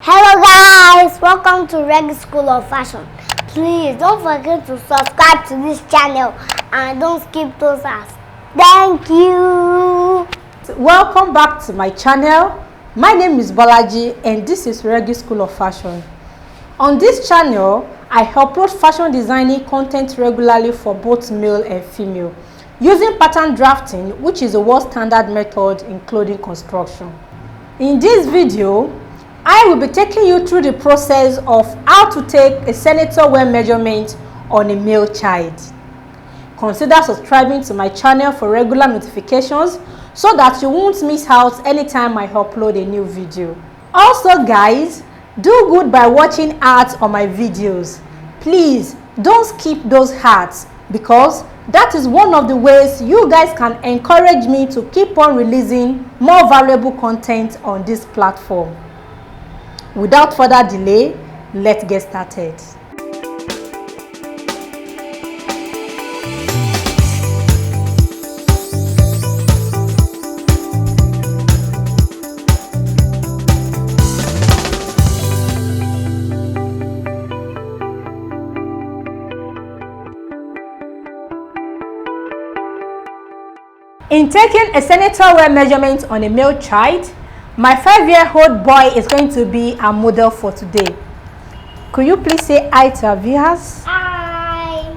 Hello guys, welcome to Reggae School of Fashion. Please don't forget to subscribe to this channel and don't skip those ads. Thank you. Welcome back to my channel. My name is Bolaji and this is Reggae School of Fashion. On this channel, I upload fashion designing content regularly for both male and female using pattern drafting, which is a world standard method in clothing construction. In this video, I will be taking you through the process of how to take a senator wear measurement on a male child. Consider subscribing to my channel for regular notifications so that you won't miss out anytime I upload a new video. Also guys, do good by watching ads on my videos. Please don't skip those ads because that is one of the ways you guys can encourage me to keep on releasing more valuable content on this platform. Without further delay, let's get started. In taking a senator wear measurement on a male child, my 5-year-old boy is going to be our model for today. Could you please say hi to our viewers? Hi.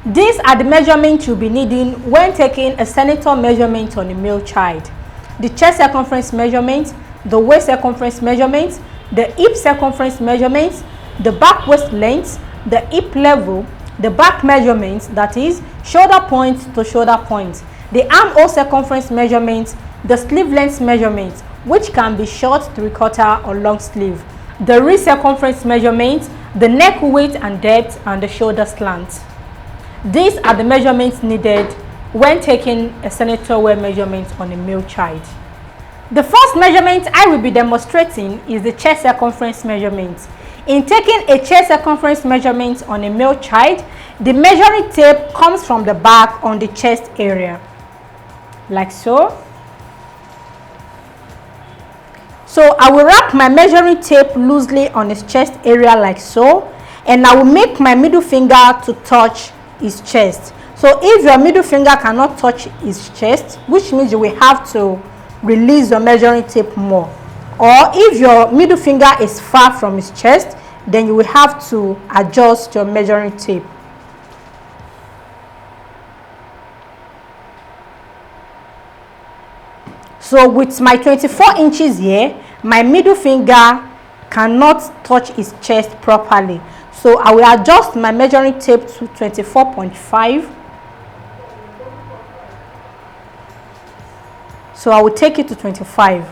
These are the measurements you'll be needing when taking a senator measurement on a male child. The chest circumference measurement, the waist circumference measurement, the hip circumference measurement, the back waist length, the hip level, the back measurements, that is shoulder point to shoulder point, the armhole circumference measurement, the sleeve length measurement, which can be short, 3/4 or long sleeve, the wrist circumference measurement, the neck width and depth, and the shoulder slant. These are the measurements needed when taking a senator wear measurement on a male child. The first measurement I will be demonstrating is the chest circumference measurement. In taking a chest circumference measurement on a male child, the measuring tape comes from the back on the chest area, like so. So I will wrap my measuring tape loosely on his chest area like so, and I will make my middle finger to touch his chest. So if your middle finger cannot touch his chest, which means you will have to release your measuring tape more, or if your middle finger is far from his chest, then you will have to adjust your measuring tape. So with my 24 inches here, my middle finger cannot touch his chest properly. So I will adjust my measuring tape to 24.5. So I will take it to 25.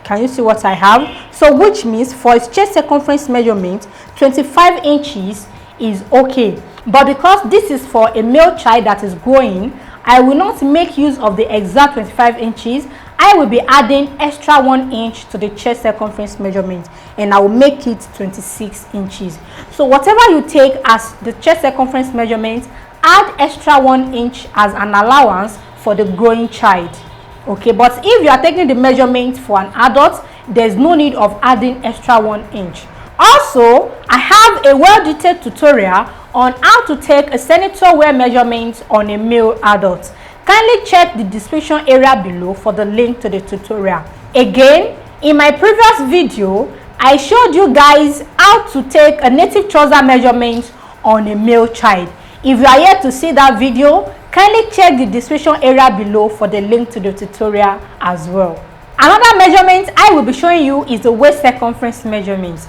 Can you see what I have? So which means for his chest circumference measurement, 25 inches is okay. But because this is for a male child that is growing, I will not make use of the exact 25 inches. I will be adding extra 1 inch to the chest circumference measurement, and I will make it 26 inches. So whatever you take as the chest circumference measurement, add extra 1 inch as an allowance for the growing child. Okay, but if you are taking the measurement for an adult, there's no need of adding extra 1 inch. Also, I have a well-detailed tutorial on how to take a senator wear measurement on a male adult. Kindly check the description area below for the link to the tutorial. Again, in my previous video, I showed you guys how to take a native trouser measurement on a male child. If you are yet to see that video, kindly check the description area below for the link to the tutorial as well. Another measurement I will be showing you is the waist circumference measurement.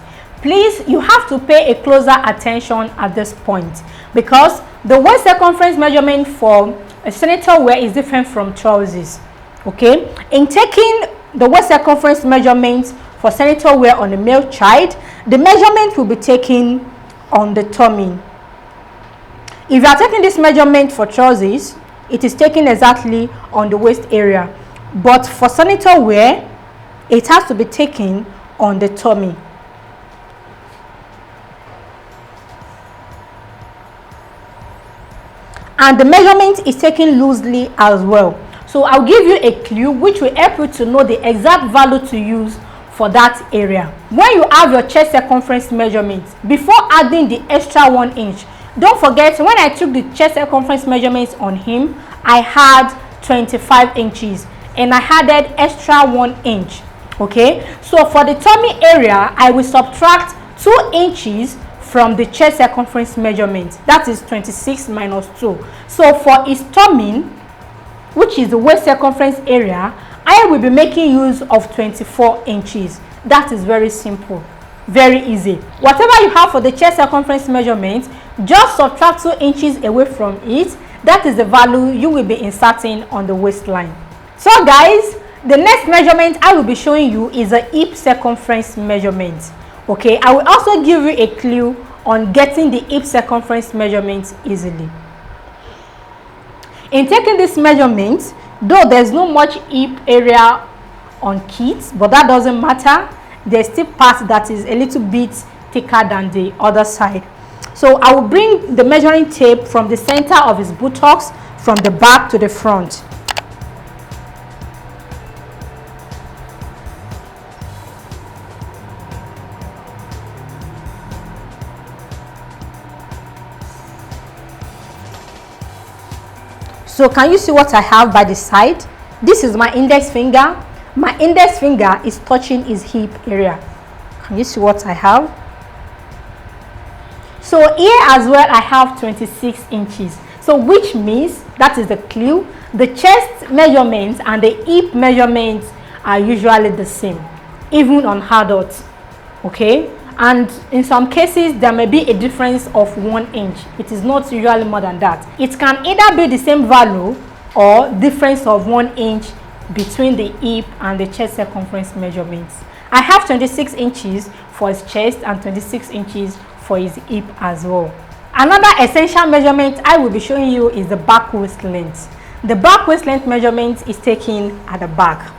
Please, you have to pay a closer attention at this point because the waist circumference measurement for a senator wear is different from trousers. Okay, in taking the waist circumference measurements for senator wear on a male child, the measurement will be taken on the tummy. If you are taking this measurement for trousers, it is taken exactly on the waist area, but for senator wear, it has to be taken on the tummy. And the measurement is taken loosely as well. So I'll give you a clue which will help you to know the exact value to use for that area. When you have your chest circumference measurement, before adding the extra 1 inch, don't forget, when I took the chest circumference measurements on him, I had 25 inches and I added extra 1 inch. Okay, so for the tummy area, I will subtract 2 inches from the chest circumference measurement. That is 26 minus 2. So for his tummy, which is the waist circumference area, I will be making use of 24 inches. That is very simple, very easy. Whatever you have for the chest circumference measurement, just subtract 2 inches away from it. That is the value you will be inserting on the waistline. So guys, the next measurement I will be showing you is a hip circumference measurement. Okay, I will also give you a clue on getting the hip circumference measurement easily. In taking this measurement, though there's no much hip area on kids, but that doesn't matter. There's still part that is a little bit thicker than the other side. So I will bring the measuring tape from the center of his buttocks, from the back to the front. So can you see what I have by the side? This is my index finger. My index finger is touching his hip area. Can you see what I have? So here as well, I have 26 inches. So which means, that is the clue, the chest measurements and the hip measurements are usually the same, even on adults. Okay, and in some cases there may be a difference of 1 inch. It is not usually more than that. It can either be the same value or difference of 1 inch between the hip and the chest circumference measurements. I have 26 inches for his chest and 26 inches for his hip as well. Another essential measurement I will be showing you is the back waist length. The back waist length measurement is taken at the back.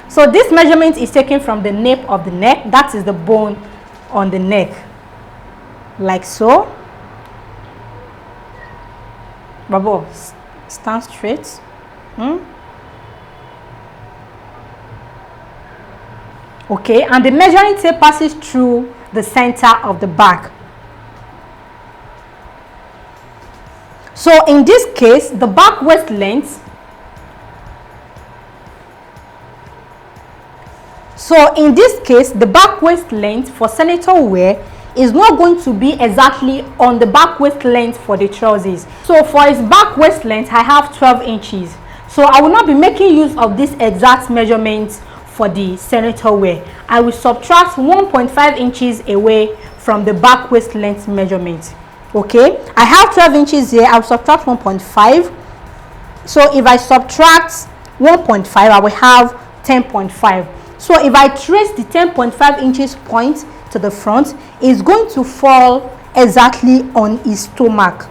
So this measurement is taken from the nape of the neck, that is the bone on the neck, like so. Babo, stand straight. Okay, and the measuring tape passes through the center of the back. So in this case, the back waist length, the back waist length for senator wear is not going to be exactly on the back waist length for the trousers. So for his back waist length, I have 12 inches. So I will not be making use of this exact measurement for the senator wear. I will subtract 1.5 inches away from the back waist length measurement. Okay, I have 12 inches here. I'll subtract 1.5. So if I subtract 1.5, I will have 10.5. So if I trace the 10.5 inches point to the front, it's going to fall exactly on his stomach,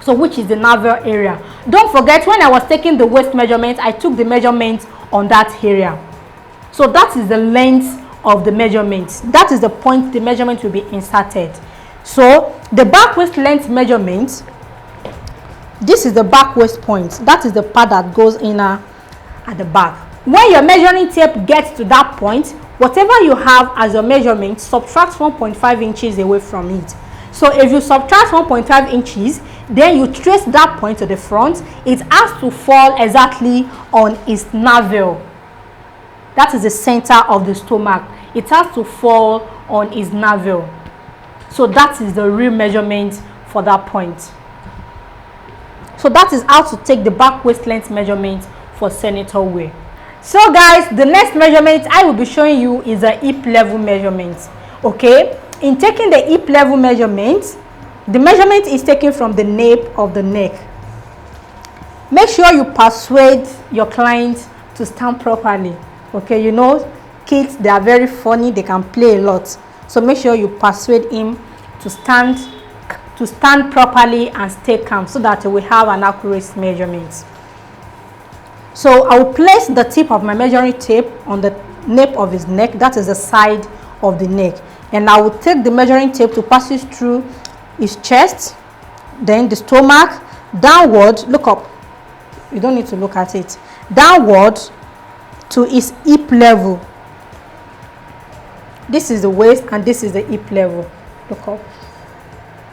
so which is the navel area. Don't forget, when I was taking the waist measurement, I took the measurement on that area. So that is the length of the measurement. That is the point the measurement will be inserted. So the back waist length measurement, this is the back waist point. That is the part that goes in at the back. When your measuring tape gets to that point, whatever you have as your measurement, subtract 1.5 inches away from it. So if you subtract 1.5 inches, then you trace that point to the front, it has to fall exactly on his navel. That is the center of the stomach. It has to fall on his navel. So that is the real measurement for that point. So that is how to take the back waist length measurement for senator wear. So guys, the next measurement I will be showing you is a hip level measurement. Okay, in taking the hip level measurement, the measurement is taken from the nape of the neck. Make sure you persuade your client to stand properly. Okay, you know, kids, they are very funny, they can play a lot. So make sure you persuade him to stand properly and stay calm, so that we have an accurate measurement. So I will place the tip of my measuring tape on the nape of his neck, that is the side of the neck, and I will take the measuring tape to pass it through his chest, then the stomach, downward, look up, you don't need to look at it, downward to his hip level. This is the waist and this is the hip level. Look up.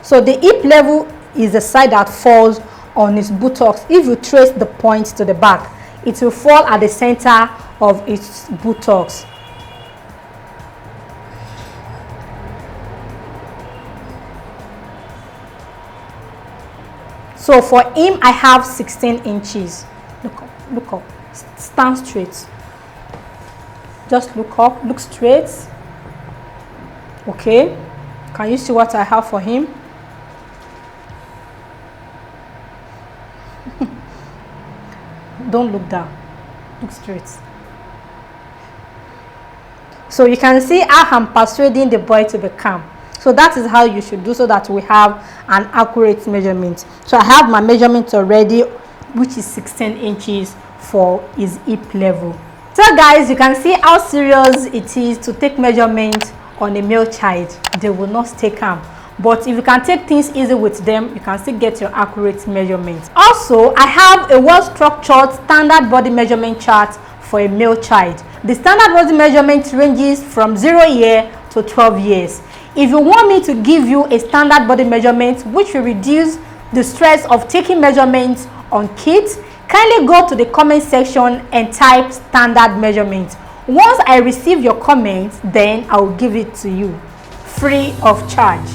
So the hip level is the side that falls on his buttocks. If you trace the point to the back, it will fall at the center of its buttocks. So for him, I have 16 inches. Look up, stand straight. Just look up, look straight. Okay, can you see what I have for him? Don't look down, look straight. So you can see how I'm persuading the boy to be calm. So that is how you should do, so that we have an accurate measurement. So I have my measurement already, which is 16 inches for his hip level. So guys, you can see how serious it is to take measurement on a male child. They will not stay calm. But if you can take things easy with them, you can still get your accurate measurement. Also, I have a well-structured standard body measurement chart for a male child. The standard body measurement ranges from 0 year to 12 years. If you want me to give you a standard body measurement which will reduce the stress of taking measurements on kids, kindly go to the comment section and type standard measurement. Once I receive your comments, then I will give it to you free of charge.